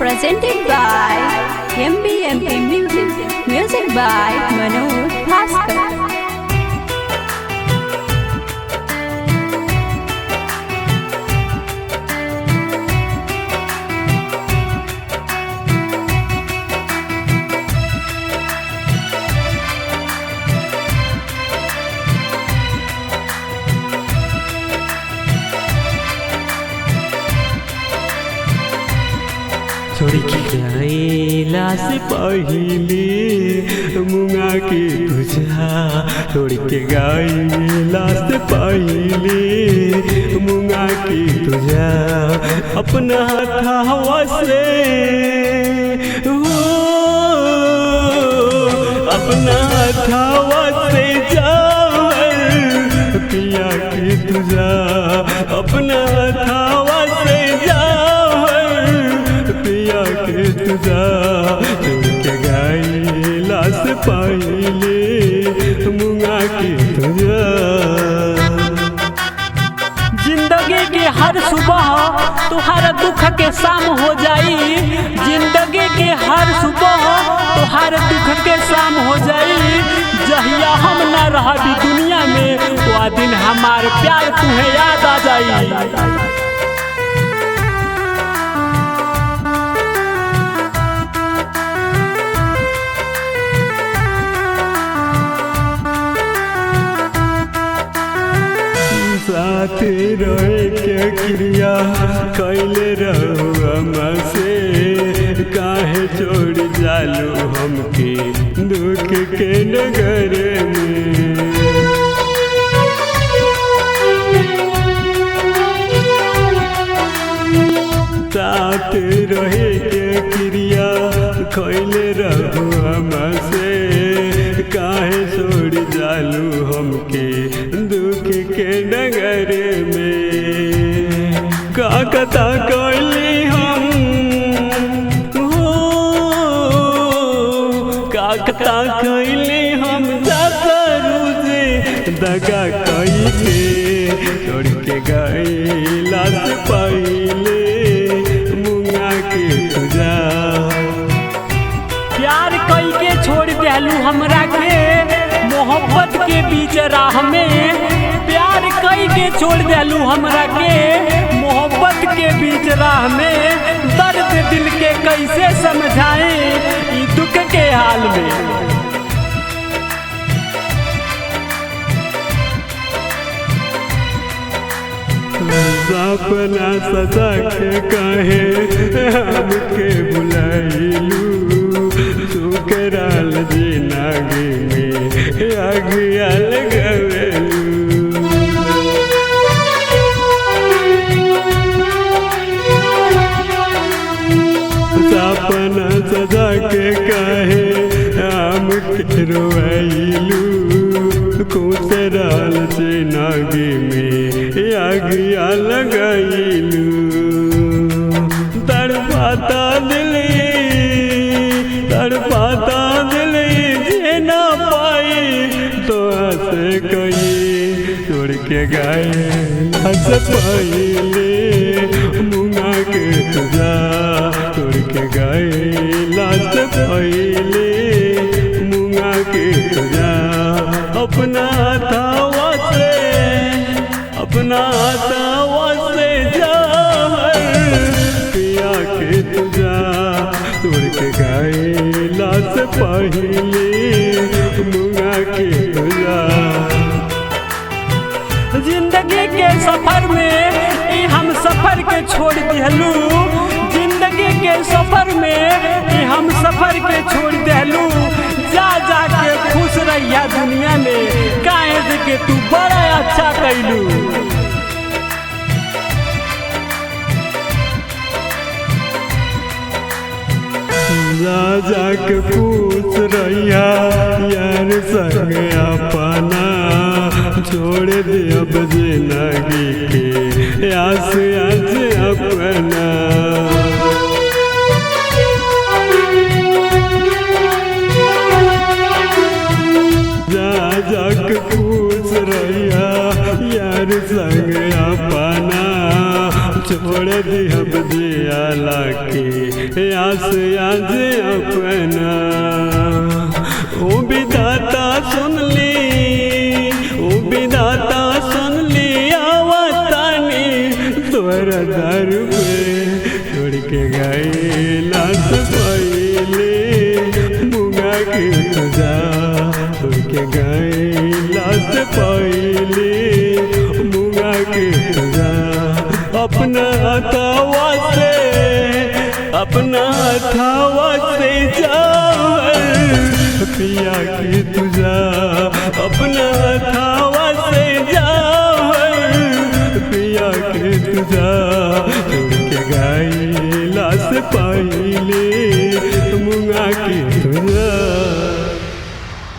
presented by MBMP Music. Music by Manoj Bhaskar. छोड़ के गईला से पहले मुंगा के तुझा, छोड़ के गईला से पहले मुंगा के तुझा, अपना हथवा से अपना हथवा से जावर पिया के तुझा, अपना हथवा से तुझा, छोड़ के गईला से पहले मुंगा के तुझा। जिंदगी के हर सुबह तुहार दुख के शाम हो जाई, जिंदगी के हर सुबह तुहार दुख के शाम हो जाई। जहिया हम न रही दुनिया में वह दिन हमार प्यार तुम्हें याद आ जाई। साथ रहे के क्रिया कैले रहो हमसे, काहे छोड़ जालू हमके दुख के नगर में। साथ रहे के क्रिया कैले रहो हमसे, काहे छोड़ जालू हमके दुख के नगर में। का कथा कैली हम का कथा कैली हम से दगा कई के, छोड़ के गईला से पहले मुंगा के तुझा। प्यार कई के छोड़ देलू हमरा के मोहब्बत के बीच राह में, प्यार कई के छोड़ देलू हमरा के मोहब्बत के बीच राह में। दर्द दिल के कैसे समझाए ई दुख के हाल में। सपना सजा के कहे हमके बुलाइलू, सुकराल जिंदगी में आगिया लगवेलू। सपना सजा के कहे हमके रोइलू, कुसराल जिंदगी में आगिया लगाइलू। तड़पाता दिली तड़पाता दिली जे ना पाई तो हंस कई, छोड़ के गए हंस पहले मुंगा के तुझा, छोड़ के गए लास्ट पहले मुंगा के तुझा। अपना हथवा से अपना हथवा से जावर पिया के तुझा, छोड़ के गईला से पहले मुंगा के तुझा। जिंदगी के सफर में हम सफर के छोड़ दिलू, जिंदगी के सफर में हम सफर के छोड़ दिलू। जा जा के खुश रहिया दुनिया में, काहे के तू बड़ा अच्छा कैलू। जा के पूछ रहिया यार संग अपना, छोड़ दे अब जिंदगी के आस आस अपना। जा के पूछ रहिया यार संग अपना, छोड़ दे अब जियाला के आस आज अपना ओ विधाता सुन ली, ओ विधाता सुन ली आवतानी तोरा दर पे छोड़ के गए लाश पहले मुंगा के तुझा छोड़ के गए लाश पहले मुंगा के तुझा अपना हथवा से, अपना हथवा से जावर पिया के तुझा